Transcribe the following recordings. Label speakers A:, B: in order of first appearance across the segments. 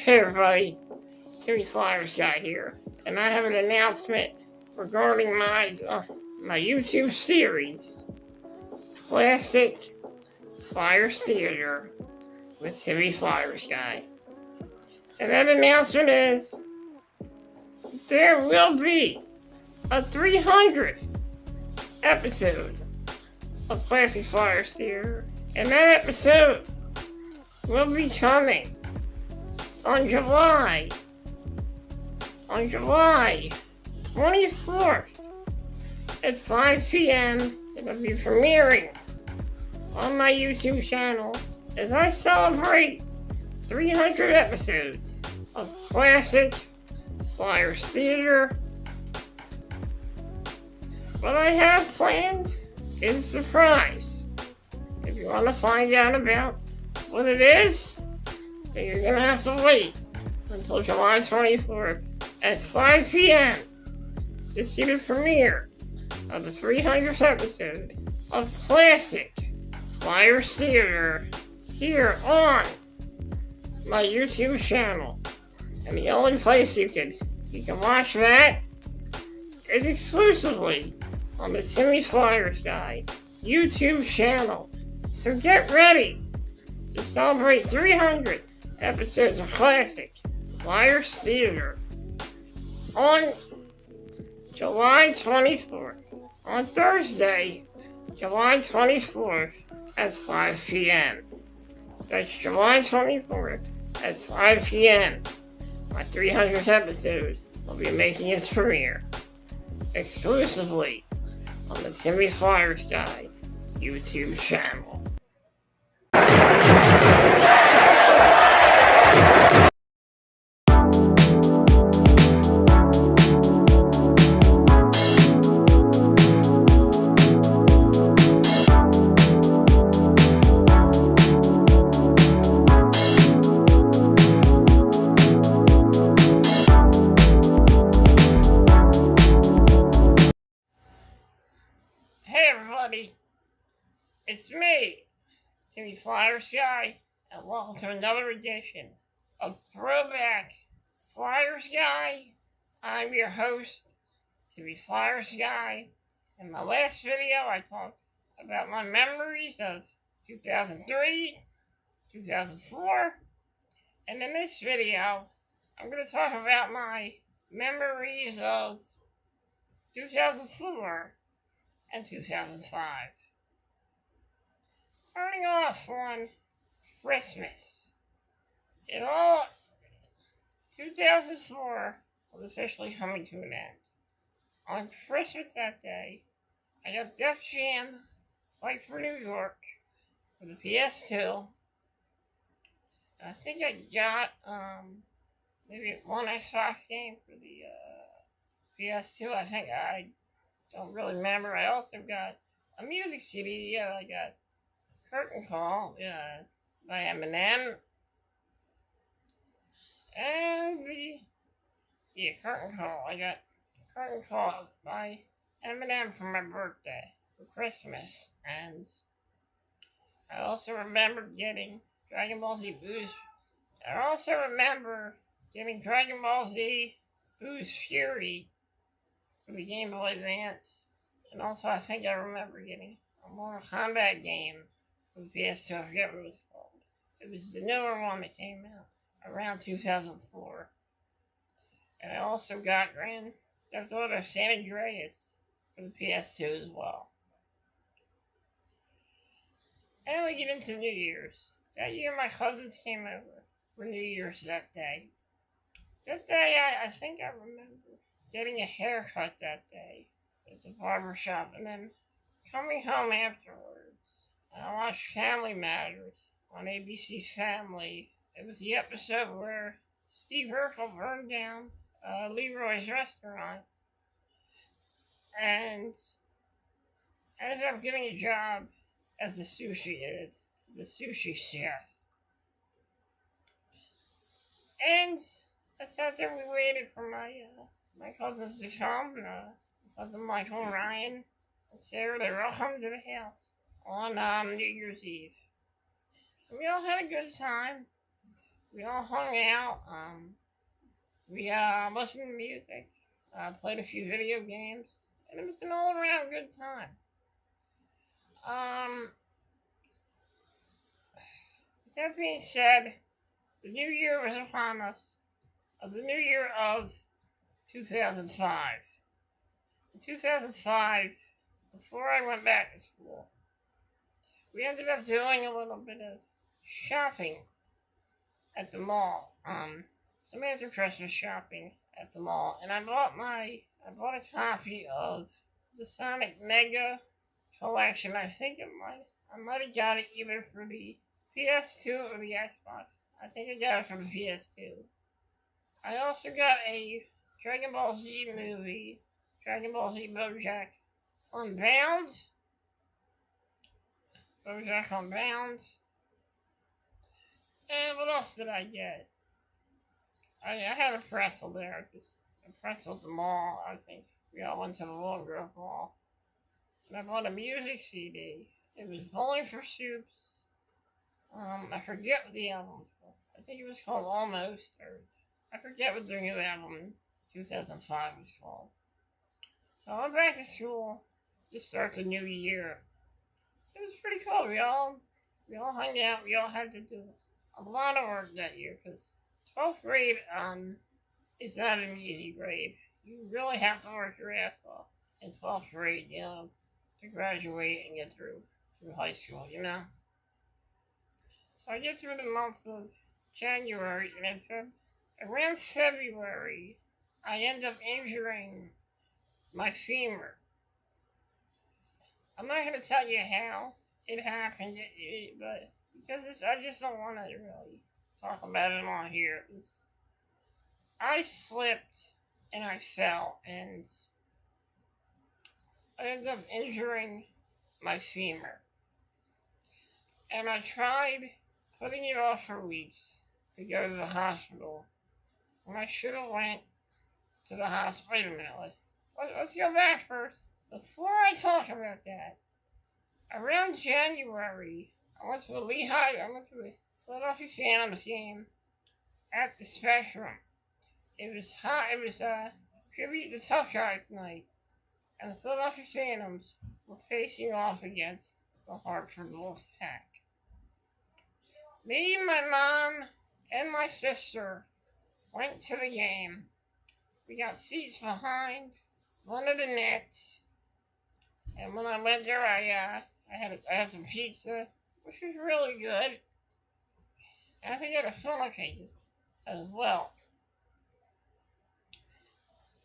A: Hey everybody, Flyersguy here, and I have an announcement regarding my YouTube series, Classic Flyers Theater with Flyersguy. And that announcement is there will be a 300 episode of Classic Flyers Theater, and that episode will be coming on July 24th at 5 p.m. It'll be premiering on my YouTube channel as I celebrate 300 episodes of Classic Flyers Theater. What I have planned is a surprise. If you want to find out about what it is, then you're going to have to wait until July 24th at 5 p.m. to see the premiere of the 300th episode of Classic Flyers Theater here on my YouTube channel. And the only place you can watch that is exclusively on the Flyersguy YouTube channel. So get ready to celebrate 300 episodes of Classic Flyers Theater on July 24th, on Thursday, July 24th at 5 p.m. That's July 24th at 5 p.m. My 300th episode will be making its premiere exclusively on the Flyersguy YouTube channel. Hey everybody, it's me, Flyersguy, and welcome to another edition of Throwback Flyersguy. I'm your host, Flyersguy. In my last video, I talked about my memories of 2003, 2004, and in this video, I'm going to talk about my memories of 2004 and 2005. Starting off on Christmas. 2004 was officially coming to an end. On Christmas that day, I got Def Jam Fight for New York for the PS2. I think I got maybe one Xbox game for the PS2. I don't really remember. I also got a music CD. Yeah, I got Curtain Call by Eminem. And Curtain Call. I got Curtain Call by Eminem for my birthday, for Christmas. And I also remember getting Dragon Ball Z Boost. I also remember getting Dragon Ball Z Boost Fury for the Game Boy Advance. And also I think I remember getting a Mortal Kombat game for the PS2. I forget what it was called. It was the newer one that came out around 2004. And I also got Grand Theft Auto San Andreas for the PS2 as well. And we get into New Year's. That year my cousins came over for New Year's that day. That day I think I remember getting a haircut that day at the barber shop and then coming home afterwards. And I watched Family Matters on ABC Family. It was the episode where Steve Urkel burned down Leroy's restaurant and ended up getting a job as the sushi chef. And I sat there, we waited for my cousins to come, cousin Michael, Ryan, and Sarah. They were all home to the house on New Year's Eve. And we all had a good time. We all hung out. We listened to music. Played a few video games, and it was an all-around good time. Um, with that being said, the new year was upon us. The new year of 2005. In 2005, before I went back to school, we ended up doing a little bit of shopping at the mall. Some after Christmas shopping at the mall, and I bought a copy of the Sonic Mega collection. I might have got it either for the PS2 or the Xbox. I think I got it for the PS2. I also got a Dragon Ball Z movie, Dragon Ball Z Unbound. BoJack Unbound. And what else did I get? I had a pretzel there, because the pretzel at the mall, I think. We all went to the Little Grove Mall. And I bought a music CD. It was Bowling for Soups. I forget what the album was called. I think it was called Almost, or I forget what the new album in 2005 was called. So I went back to school to start the new year. It was pretty cool. We all hung out. We all had to do a lot of work that year, because 12th grade is not an easy grade. You really have to work your ass off in 12th grade, to graduate and get through high school, So I get through the month of January, and around February, I end up injuring my femur. I'm not going to tell you how it happened, but because I just don't want to really talk about it on here. I slipped and I fell, and I ended up injuring my femur. And I tried putting it off for weeks to go to the hospital, when I should have went to the hospital. Wait a minute, let's go back first. Before I talk about that, around January, I went to the Philadelphia Phantoms game at the Spectrum. It was hot. It was tribute to Tough Guys night, and the Philadelphia Phantoms were facing off against the Hartford Wolfpack. Me, my mom, and my sister went to the game. We got seats behind one of the nets, and when I went there, I had some pizza, which was really good. And I think I had a funnel cake as well.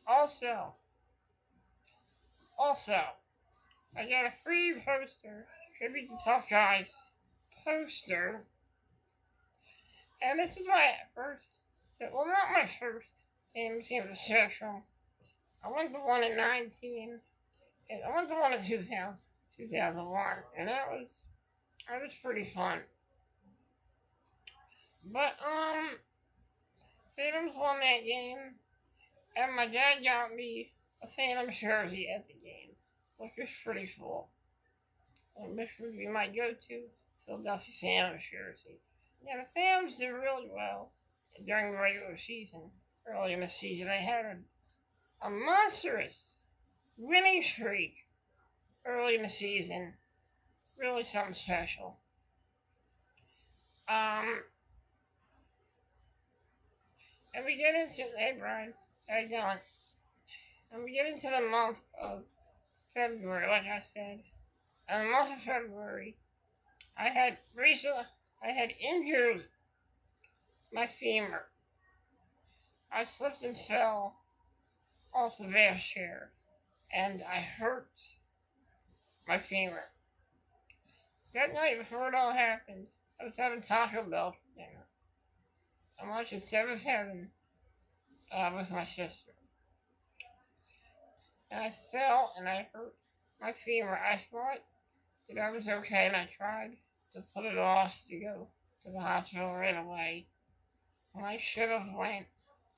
A: Also, I got a free poster, tribute to Tough Guys poster. And this is my first, well, not my first game of the Spectrum. I went to one in 19, and I went to one in 2001, and that was pretty fun. But, Phantoms won that game, and my dad got me a Phantom jersey at the game, which was pretty cool. And which would be my go-to Philadelphia Phantoms jersey. Yeah, the Phantoms did really well during the regular season. Early in the season, they had a monstrous winning streak early in the season. Really something special. And we get into, hey Brian, how you doing? And we get into the month of February, like I said. In the month of February, I had injured my femur. I slipped and fell off the bath chair, and I hurt my femur. That night before it all happened, I was having Taco Bell for dinner. I'm watching Seventh Heaven with my sister. And I fell and I hurt my femur. I thought that I was okay, and I tried to put it off to go to the hospital right away. And I should have went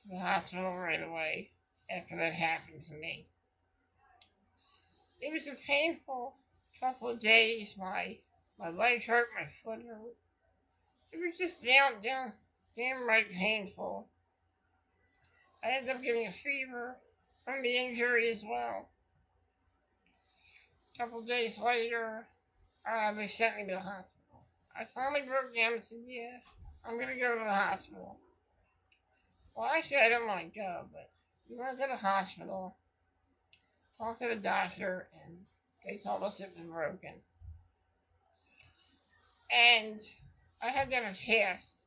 A: to the hospital right away after that happened to me. It was a painful couple of days. My legs hurt, my foot hurt. It was just down downright painful. I ended up getting a fever from the injury as well. A couple days later, they sent me to the hospital. I finally broke down and said, yeah, I'm gonna go to the hospital. Well, actually, I didn't want to go, but we went to the hospital, talked to the doctor, and they told us it was broken. And I had to have a cast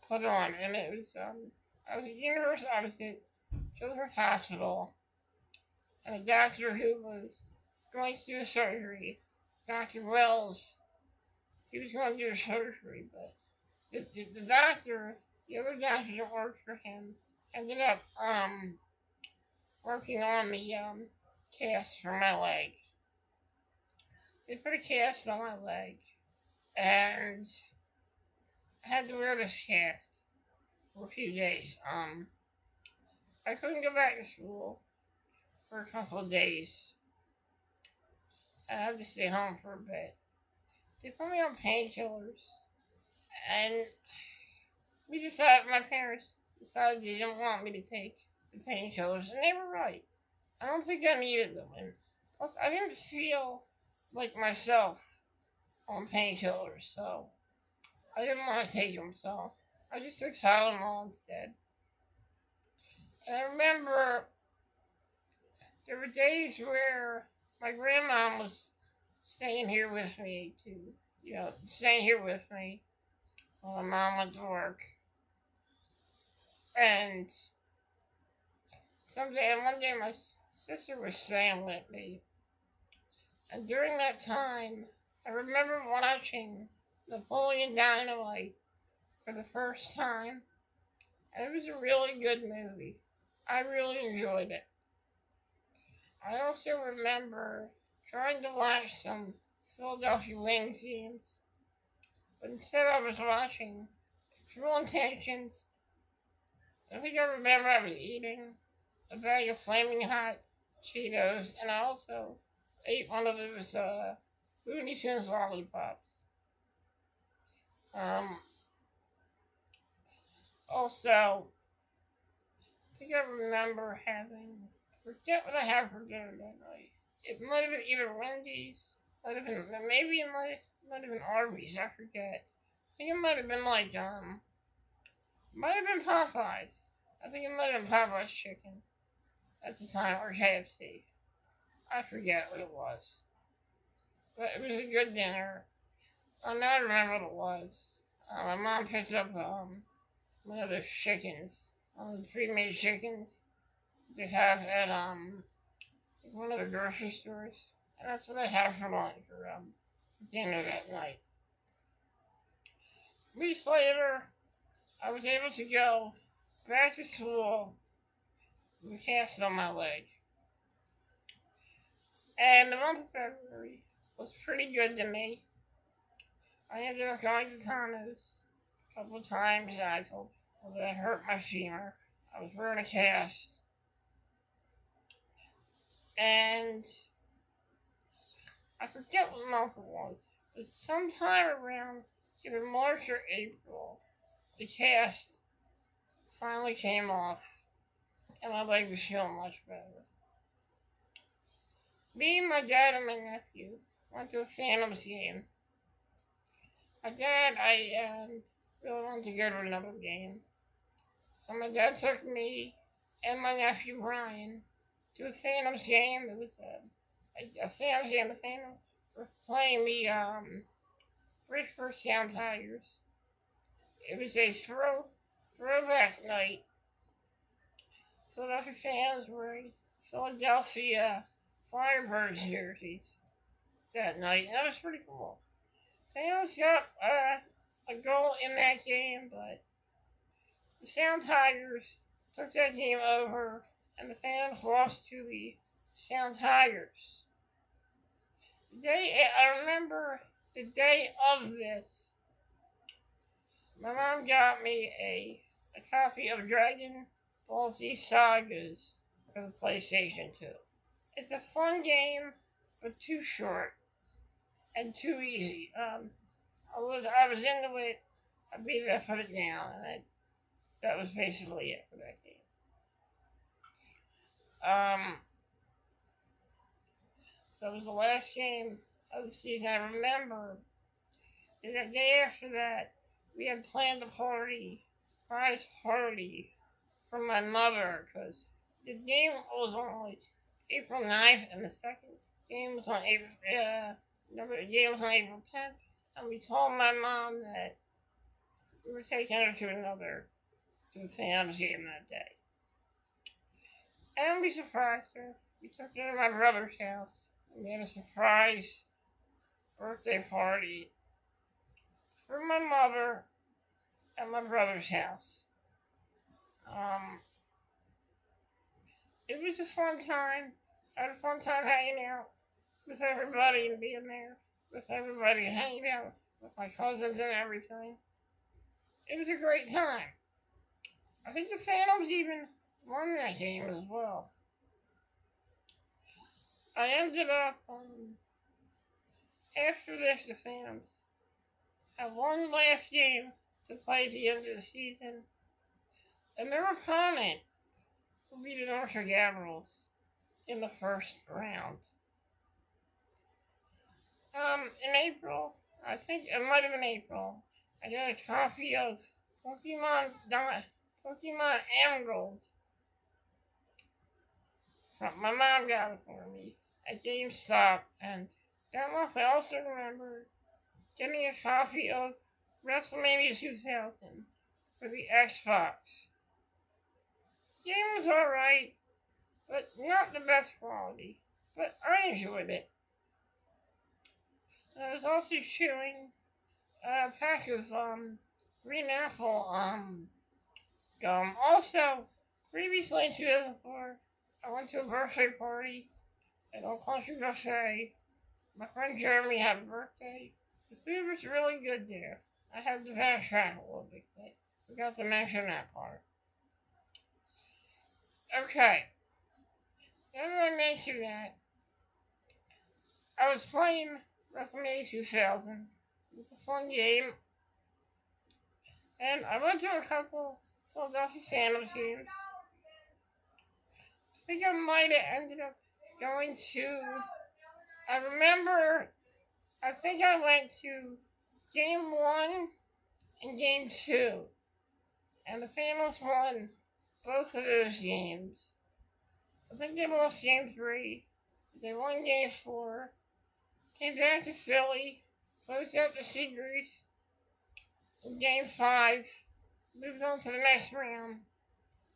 A: put on, and it was, I was at Children's Hospital, and the doctor who was going to do surgery, Dr. Wells, he was going to do surgery, but the doctor, the other doctor that worked for him, ended up working on the cast for my leg. They put a cast on my leg, and I had to wear this cast for a few days. I couldn't go back to school for a couple of days. I had to stay home for a bit. They put me on painkillers, and my parents decided they didn't want me to take the painkillers, and they were right. I don't think I needed them, and plus I didn't feel like myself on painkillers, so I didn't want to take them, so I just took Tylenol instead. And I remember there were days where my grandma was staying here with me while my mom went to work. And one day my sister was staying with me. And during that time, I remember watching Napoleon Dynamite for the first time. And it was a really good movie. I really enjoyed it. I also remember trying to watch some Philadelphia Wings games, but instead I was watching Cruel Intentions. I think I remember I was eating a bag of Flaming Hot Cheetos, and I also ate one of those Looney Tunes lollipops. Also, I think I remember forget what I had for dinner that night. It might have been either Wendy's, might have been Arby's, I forget. I think it might have been might have been Popeyes. I think it might have been Popeyes chicken at the time, or KFC. I forget what it was. But it was a good dinner. Now I remember what it was. My mom picked up one of those chickens, the pre-made chickens they have at one of the grocery stores. And that's what I had for lunch or dinner that night. Weeks later, I was able to go back to school with a cast on my leg. And the month of February was pretty good to me. I ended up going to Tano's a couple of times. I told people that I hurt my femur. I was wearing a cast. And I forget what month it was. But sometime around either March or April, the cast finally came off. And my leg was feeling much better. Me, my dad, and my nephew went to a Phantoms game. My dad, I really wanted to go to another game. So my dad took me and my nephew Brian to a Phantoms game. It was a Phantoms game. The Phantoms were playing the Bridgeport Sound Tigers. It was a throwback night. Philadelphia fans wearing Philadelphia Firebirds jerseys that night. And that was pretty cool. Phantoms got a goal in that game, but the Sound Tigers took that game over, and the Phantoms lost to the Sound Tigers. I remember the day of this, my mom got me a copy of Dragon Ball Z Sagas for the PlayStation 2. It's a fun game, but too short and too easy. I was into it I beat it, I put it down, and that was basically it for that game. So it was the last game of the season. I remember the day after that, we had planned a surprise party for my mother, because the game was on like April 9th, and the second game was on the game was on April 10th, and we told my mom that we were taking her to the Phantoms game that day. And we surprised her. We took her to my brother's house, and we had a surprise birthday party for my mother at my brother's house. It was a fun time. I had a fun time hanging out with everybody and being there with everybody, hanging out with my cousins and everything. It was a great time. I think the Phantoms even won that game as well. I ended up, after this, the Phantoms had one last game to play at the end of the season, and their opponent will be the Norfolk Admirals in the first round. In April, I think it might have been April, I got a copy of Pokemon Emerald. My mom got it for me at GameStop, and that month I also remember getting a copy of WrestleMania 2000 for the Xbox. The game was alright, but not the best quality, but I enjoyed it. I was also chewing a pack of green apple gum. Also, previously in 2004, I went to a birthday party at Old Country Buffet. My friend Jeremy had a birthday. The food was really good there. I had to backtrack a little bit. I forgot to mention that part. Okay. Now that I mentioned that, I was playing WrestleMania 2000. It was a fun game. And I went to a couple Philadelphia Phantoms games. I think I might have ended up going to... I think I went to Game 1 and Game 2. And the Phantoms won both of those games. I think they lost Game 3. They won Game 4. Came back to Philly. Closed out the series. In Game 5. Moved on to the next round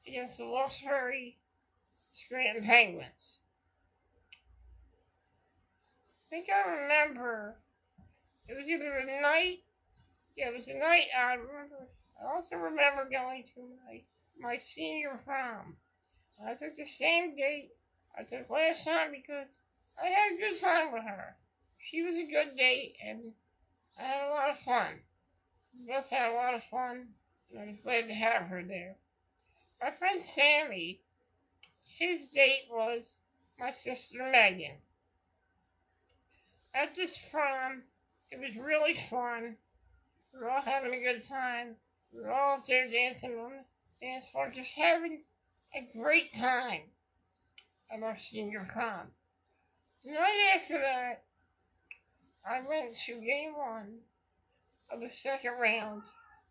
A: against the Wilkes-Barre Scranton Penguins. I think I remember it was either a night. Yeah, it was a night. I also remember going to my senior prom. I took the same date I took last time because I had a good time with her. She was a good date, and I had a lot of fun. We both had a lot of fun, and I was glad to have her there. My friend Sammy, his date was my sister Megan. At this prom, it was really fun. We were all having a good time. We were all up there dancing on the dance floor, just having a great time at our senior prom. The night after that, I went to Game 1 of the second round,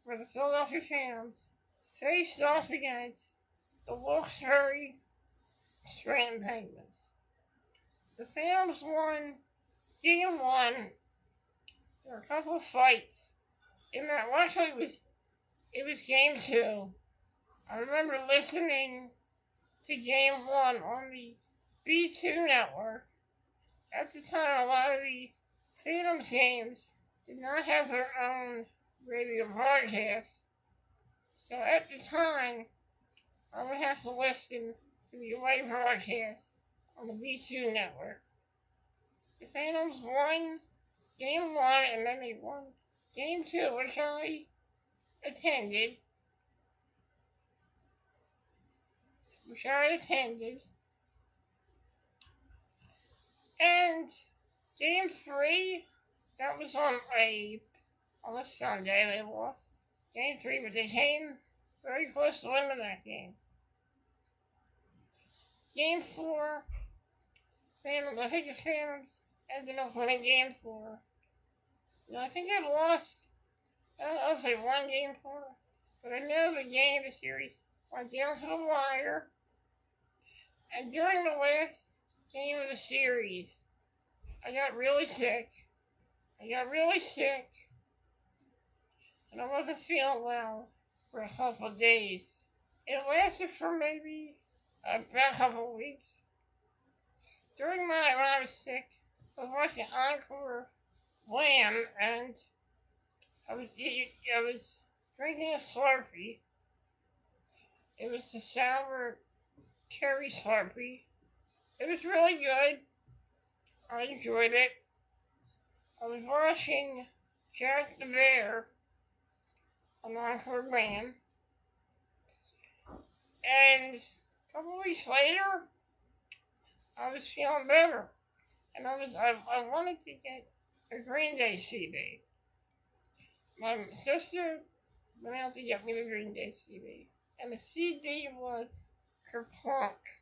A: where the Philadelphia Phantoms faced off against the Wilkes-Barre Scranton Penguins. The Phantoms won Game 1. There were a couple of fights. In that, actually, it was Game 2. I remember listening to Game 1 on the B2 network. At the time, a lot of the Phantoms games did not have their own radio broadcast. So at the time, I would have to listen to the away broadcast on the B2 network. The Phantoms won Game 1, and then they won Game 2, which I attended. And Game 3, that was on a Sunday. They lost Game 3, but they came very close to winning that game. Game 4, Phantoms, I think the Phantoms ended up winning Game 4. And I think they lost, I don't know if they won Game 4, but I know the series, went down to the wire. And during the last game of the series, I got really sick. And I wasn't feeling well for a couple of days. It lasted for maybe about a couple of weeks. When I was sick, I was watching Encore Wham, and I was drinking a Slurpee. It was the sour cherry Slurpee. It was really good. I enjoyed it. I was watching Jack the Bear on Encore Wham, and a couple of weeks later, I was feeling better, and I wanted to get a Green Day CD. My sister went out to get me the Green Day CD, and the CD was Kerplunk.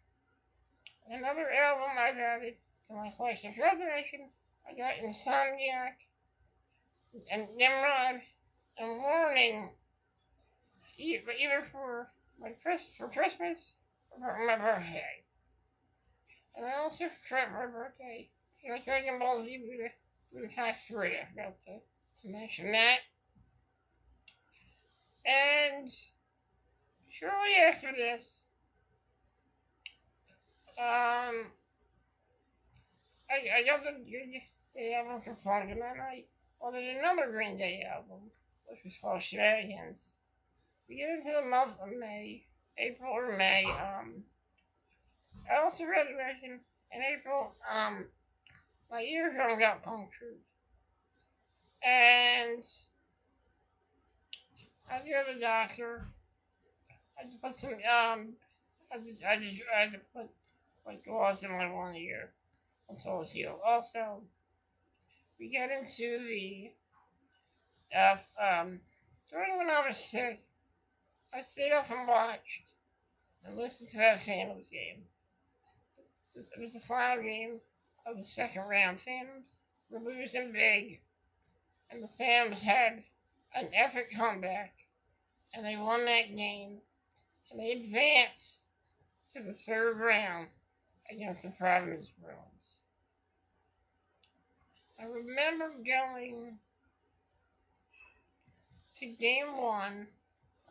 A: Another album I've added to my collection. For Resurrection, I got Insomniac and Nimrod and Warning, either for Christmas or for my birthday. And I also, for my birthday, I got Dragon Ball Z Budokai 3. I forgot to mention that. And shortly after this, I got the Green Day album for Funk, and then there's another Green Day album, which was called Shenanigans. We get into the month of May, April or May. I also read the version in April. My eardrum got punctured, and I had to go to the doctor. I had to put some I had to put like gauze in my one ear until it healed. Also, we get into the during when I was sick, I stayed up and watched and listened to that Phantoms game. It was the final game of the second round. Phantoms were losing big, and the Phantoms had an epic comeback, and they won that game, and they advanced to the third round against the Providence Bruins. I remember going to game 1.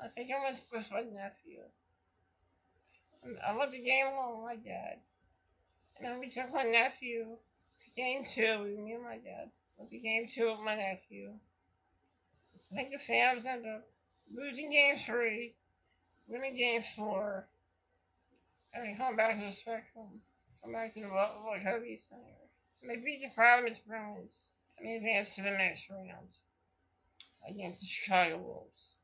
A: I think I went with my nephew. I went to game 1 with my dad. And then we took my nephew to game 2. Me and my dad went to game 2 with my nephew. I think the Phantoms ended up losing game 3, winning game 4, and then come back to the Spectrum, come back to the Wachovia Center. And they beat the Providence Bruins, and they advanced to the next round against the Chicago Wolves.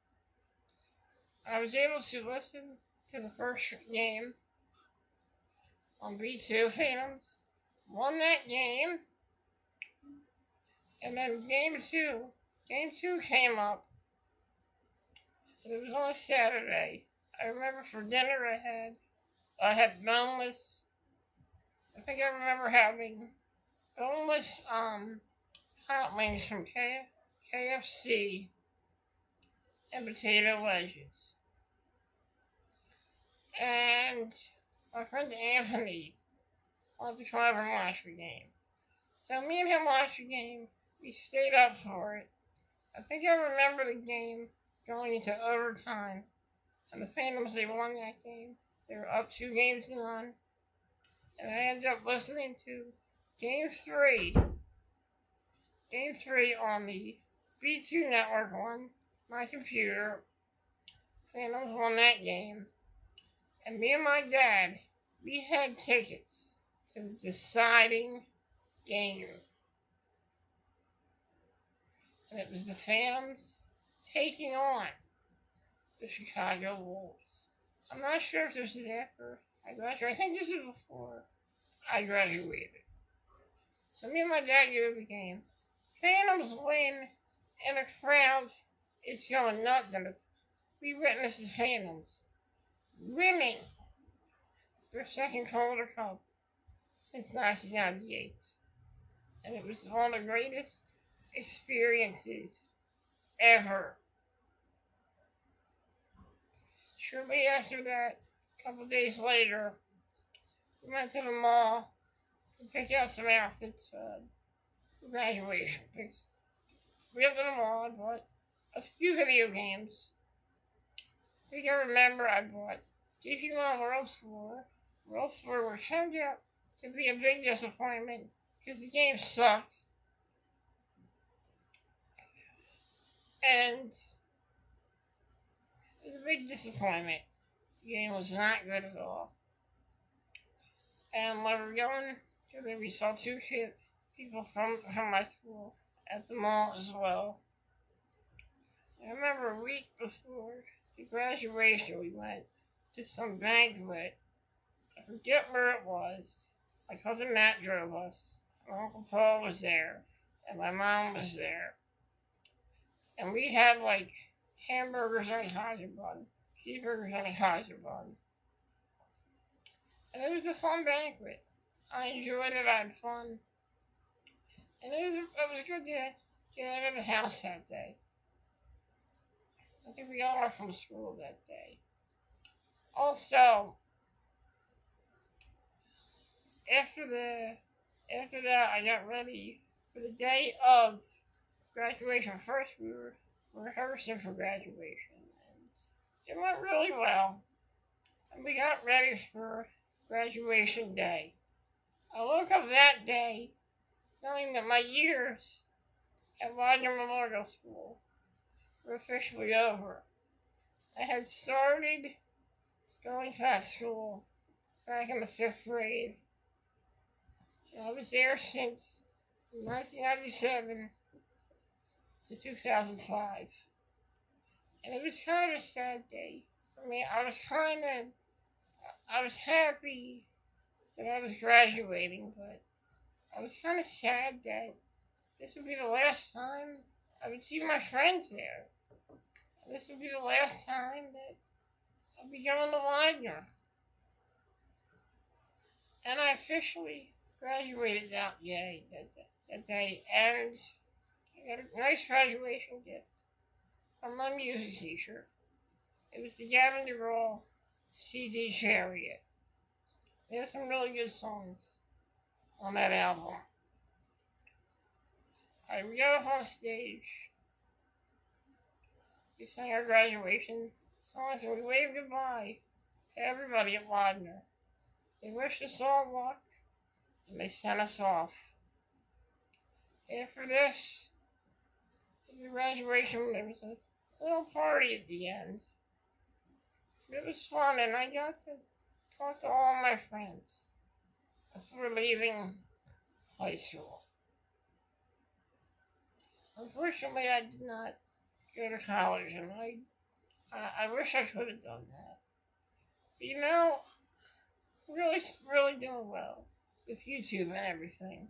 A: I was able to listen to the first game on B2. Phantoms won that game, and then game two came up, and it was on a Saturday. I remember for dinner I had boneless. I think I remember having boneless hot wings from KFC and potato wedges. And my friend Anthony wanted to come over and watch the game. So me and him watched the game. We stayed up for it. I think I remember the game going into overtime. And the Phantoms, they won that game. They were up 2-0. And I ended up listening to Game 3. Game 3 on the B2 network on my computer. Phantoms won that game. And me and my dad, we had tickets to the deciding game. And it was the Phantoms taking on the Chicago Wolves. I'm not sure if this is after I graduated. I think this is before I graduated. So me and my dad go to the game. Phantoms win in a crowd is going nuts, and we witnessed the Phantoms winning their second Calder Cup since 1998. And it was one of the greatest experiences ever. Shortly after that, a couple days later, we went to the mall to pick out some outfits for graduation. We went to the mall, I bought a few video games. I think I remember I bought Digimon World 4. World 4, which turned out to be a big disappointment because the game sucked. And it was a big disappointment. The game was not good at all. And when we were going, we saw two people from my school at the mall as well. I remember a week before the graduation, we went to some banquet. I forget where it was. My cousin Matt drove us. My Uncle Paul was there. And my mom was there. And we had like hamburgers and a Kaiser bun. Cheeseburgers and a Kaiser bun. And it was a fun banquet. I enjoyed it, I had fun. And it was good to get out of the house that day. I think we all were from school that day. Also, after that, I got ready for the day of graduation. First, we were rehearsing for graduation, and it went really well. And we got ready for graduation day. I woke up that day knowing that my years at Wagner Memorial School were officially over. I had started going to that school back in the 5th grade. And I was there since 1997 to 2005. And it was kind of a sad day for me. I was happy that I was graduating, but I was kind of sad that this would be the last time I would see my friends there. And this would be the last time that I'd be going to Wagner. And I officially graduated that day, and I got a nice graduation gift from my music teacher. It was the Gavin DeGraw CD Chariot. There's some really good songs on that album. We got up on stage. We sang our graduation songs and we waved goodbye to everybody at Wagner. They wished us all luck and they sent us off. After this, the graduation, there was a little party at the end. It was fun and I got to talk to all my friends before leaving high school. Unfortunately, I did not go to college, and I wish I could have done that. But really doing well with YouTube and everything.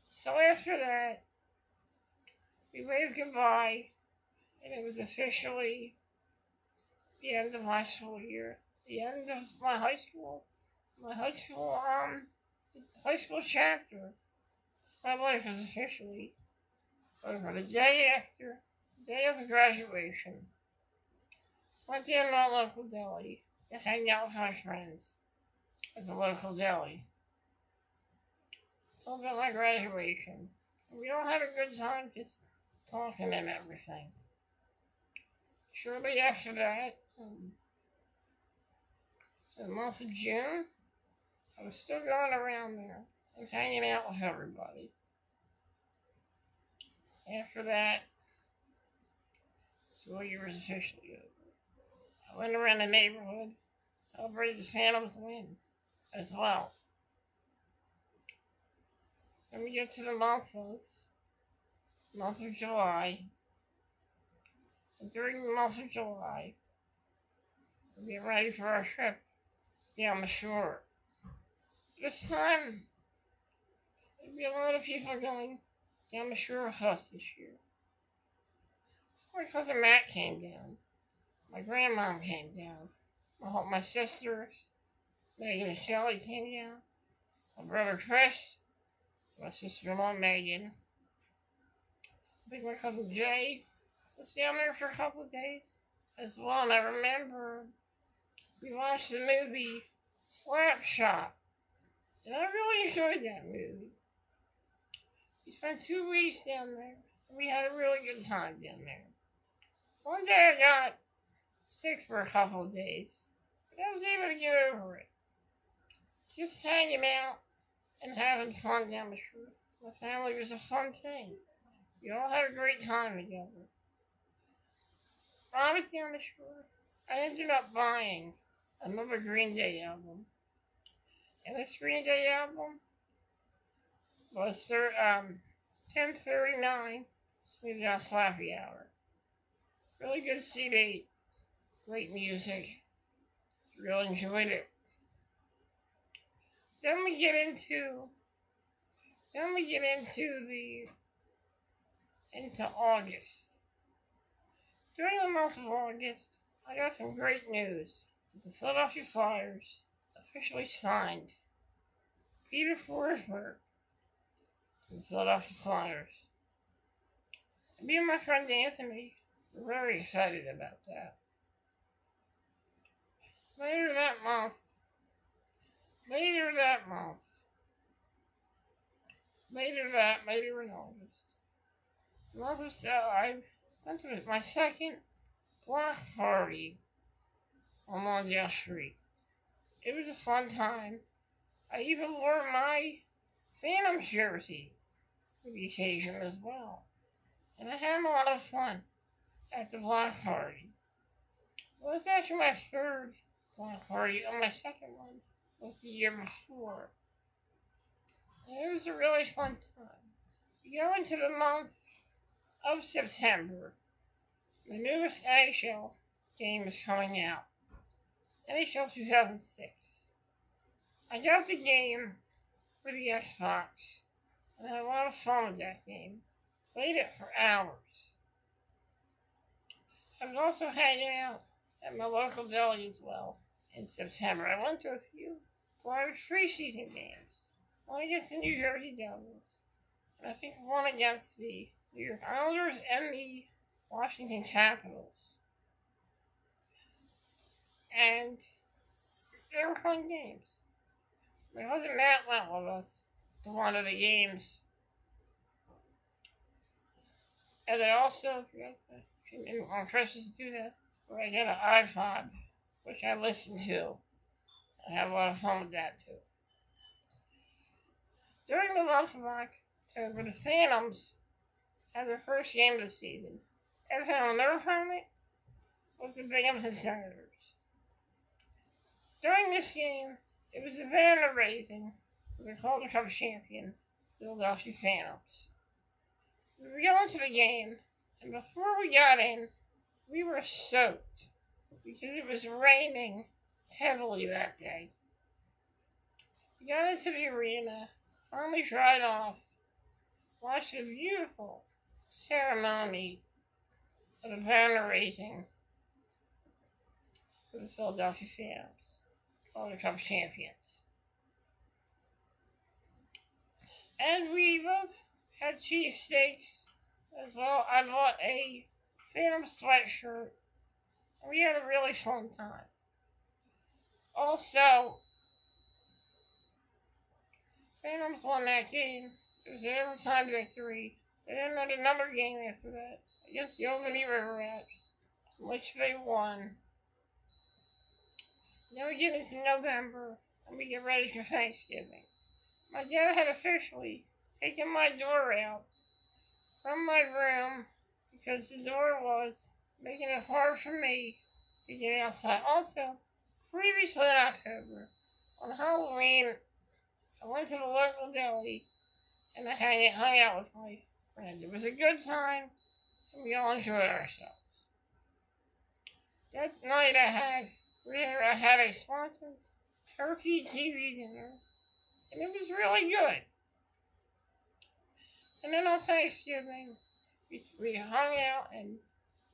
A: So after that, we waved goodbye, and it was officially the end of my school year. The end of my high school chapter. My life is officially over. The day of graduation, went down to my local deli to hang out with my friends at the local deli. Told about my graduation. We all had a good time just talking and everything. Shortly after that, in the month of June, I was still going around there and hanging out with everybody. After that, school year was officially over. I went around the neighborhood, celebrated the Phantoms' win as well. Then we get to the month of July. And during the month of July, we'll get ready for our trip down the shore. This time, there'll be a lot of people going down the shore with us this year. My cousin Matt came down. My grandmom came down. My sisters, Megan and Shelley, came down. My brother Chris, my sister-in-law Megan. I think my cousin Jay was down there for a couple of days as well. And I remember we watched the movie Slapshot. And I really enjoyed that movie. We spent 2 weeks down there. And we had a really good time down there. One day I got sick for a couple of days. But I was able to get over it. Just hanging out and having fun down the shore. My family was a fun thing. We all had a great time together. While I was down the shore, I ended up buying another Green Day album. And this Green Day album was their 1039 Smooth Out Slappy Hour. Really good CD. Great music. Really enjoyed it. Then we get into August. During the month of August, I got some great news. The Philadelphia Flyers officially signed Peter Forsberg to the Philadelphia Flyers. And me and my friend Anthony were very excited about that. Later that month, later in August, the month of I went to my second block party on Mondale Street. It was a fun time. I even wore my Phantom jersey for the occasion as well. And I had a lot of fun at the block party. Well, it was actually my third block party, and my second one was the year before. And it was a really fun time. We go into the month of September. The newest NHL game is coming out. NHL 2006. I got the game for the Xbox, and I had a lot of fun with that game. Played it for hours. I was also hanging out at my local deli as well in September. I went to a few Flyers preseason games. One against the New Jersey Devils, and I think one against the New York Islanders and the Washington Capitals. And they were fun games. My cousin Matt went with us to one of the games. And I also, on Christmas do that, where I get an iPod, which I listen to. I have a lot of fun with that too. During the month of October, the Phantoms had their first game of the season. And I'll never forget was the Binghamton Senators. During this game, it was a banner raising for the Calder Cup champion, Philadelphia Phantoms. We were going to the game, and before we got in, we were soaked because it was raining heavily that day. We got into the arena, finally dried off, watched a beautiful ceremony of the banner raising for the Philadelphia Phantoms, Calder Cup champions. And we both had cheesesteaks as well. I bought a Phantom sweatshirt, and we had a really fun time. Also, Phantoms won that game. It was an overtime victory. They then had another game after that against the Albany River Rats, which they won. Then we get into November, and we get ready for Thanksgiving. My dad had officially taken my door out from my room because the door was making it hard for me to get outside. Also, previously in October, on Halloween, I went to the local deli and I hung out with my friends. It was a good time, and we all enjoyed ourselves. That night I had a Swanson's turkey TV dinner, and it was really good. And then on Thanksgiving, we hung out and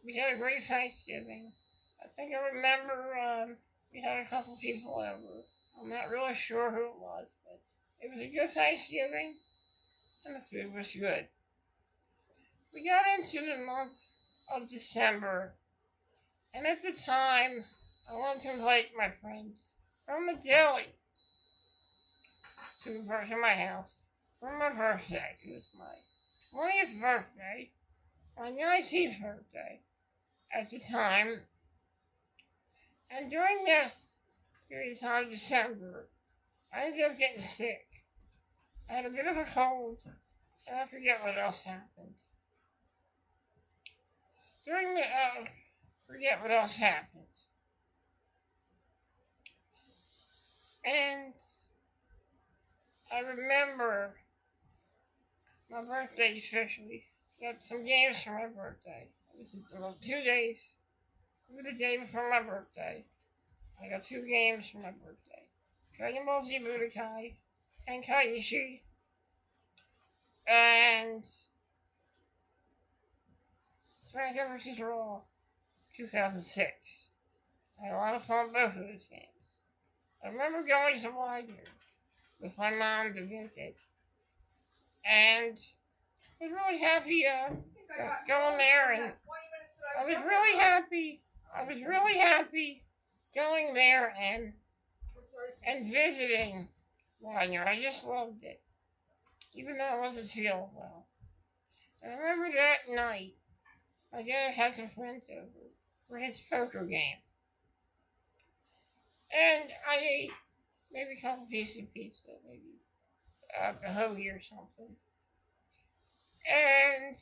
A: we had a great Thanksgiving. I think I remember we had a couple people over. I'm not really sure who it was, but it was a good Thanksgiving, and the food was good. We got into the month of December, and at the time, I wanted to invite my friends from the deli to my house for my birthday. It was my 20th birthday, my 19th birthday at the time, and during this period of time, December, I ended up getting sick. I had a bit of a cold, and I forget what else happened. Forget what else happened. And I remember my birthday especially. Got some games for my birthday. It was about 2 days. It was the day before my birthday. I got 2 games for my birthday. Dragon Ball Z Budokai, Tenkaichi, and SmackDown vs. Raw 2006. I had a lot of fun with both of those games. I remember going to Widener with my mom to visit, and I was really happy going there, and I was really happy. I was really happy going there and visiting Widener. I just loved it, even though I wasn't feeling well. And I remember that night, my dad had some friends over for his poker game. And I ate maybe a couple pieces of pizza, maybe a hoagie or something. And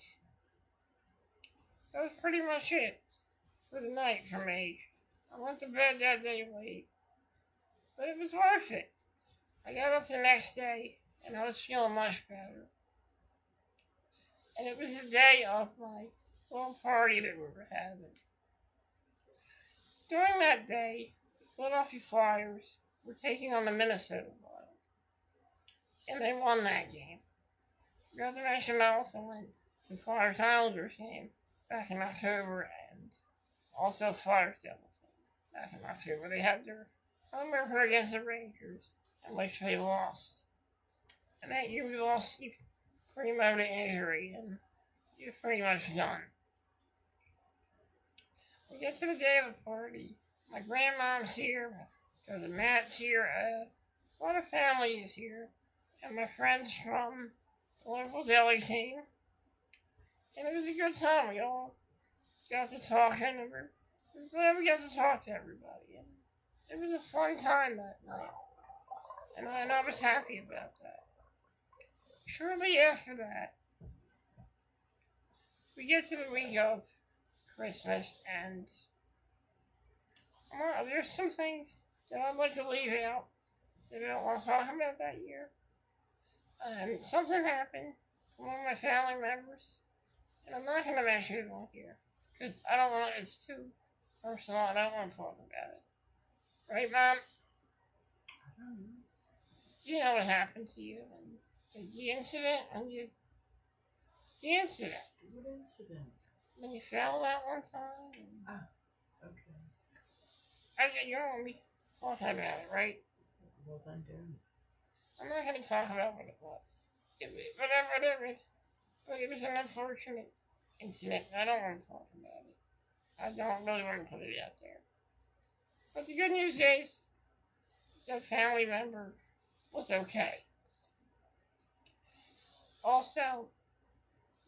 A: that was pretty much it for the night for me. I went to bed that day late, but it was worth it. I got up the next day, and I was feeling much better. And it was the day of my little party that we were having. During that day, the Philadelphia Flyers were taking on the Minnesota Wild, and they won that game. Not to mention, I also went to Flyers Islanders game back in October, and also Flyers Devils game back in October. They had their home opener against the Rangers, in which they lost. And that year we lost Primo to injury, and he was pretty much done. We get to the day of the party. My grandmom's here, my cousin Matt's here, a lot of family is here, and my friends from the local deli team. And it was a good time. We all got to talk, and we got to talk to everybody. And it was a fun time that night, and I was happy about that. Shortly after that, we get to the week of Christmas, and there's some things that I'd like to leave out that I don't want to talk about that year. Something happened to one of my family members, and I'm not going to mention it on here because I don't want it's too personal. I don't want to talk about it. Right, Mom? You know what happened to you and the incident the incident.
B: What incident?
A: When you fell that one time.
B: Okay.
A: You don't want me talking about it, right?
B: Well, then do.
A: I'm not going to talk about what it was. Whatever. But it was an unfortunate incident. I don't want to talk about it. I don't really want to put it out there. But the good news is the family member was okay. Also,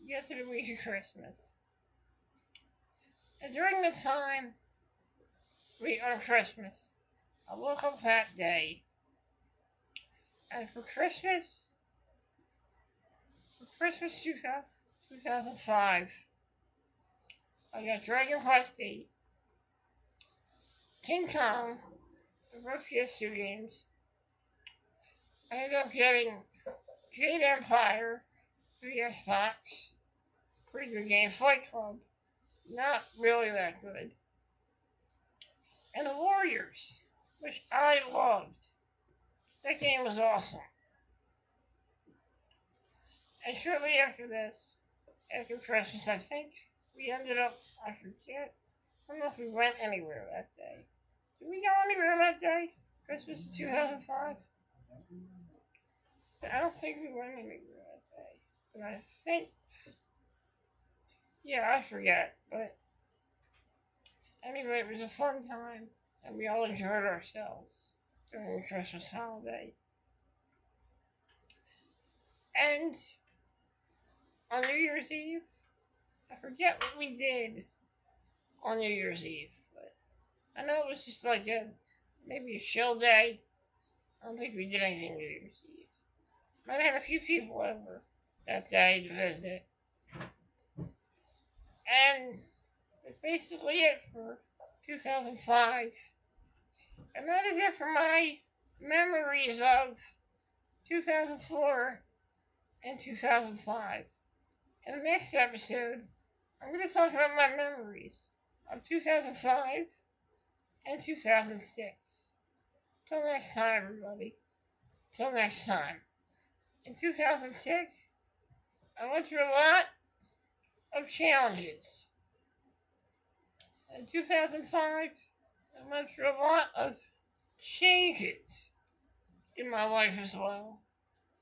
A: we get to the week of Christmas. And during the time on Christmas, I woke up that day, and for Christmas 2005, I got Dragon Quest 8, King Kong, the both PS2 games. I ended up getting Jade Empire for the Xbox. Pretty good game. Fight Club, not really that good. And the Warriors, which I loved. That game was awesome. And shortly after this, after Christmas, I think, we ended up, I forget, I don't know if we went anywhere that day. Did we go anywhere that day? Christmas of 2005? I don't think we went anywhere that day. But I think, yeah, I forget. But anyway, it was a fun time, and we all enjoyed ourselves during the Christmas holiday. And on New Year's Eve, I forget what we did on New Year's Eve, but I know it was just like maybe a chill day. I don't think we did anything New Year's Eve. Might have had a few people over that day to visit. And that's basically it for 2005. And that is it for my memories of 2004 and 2005. In the next episode, I'm going to talk about my memories of 2005 and 2006. Till next time, everybody. Till next time. In 2006, I went through a lot of challenges. In 2005, I went through a lot of changes in my life as well,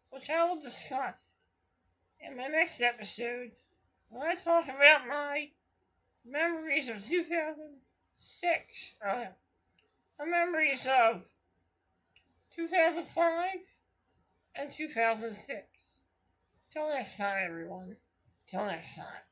A: which I will discuss in my next episode when I talk about my memories of 2006. My memories of 2005 and 2006. Till next time, everyone. Till next time.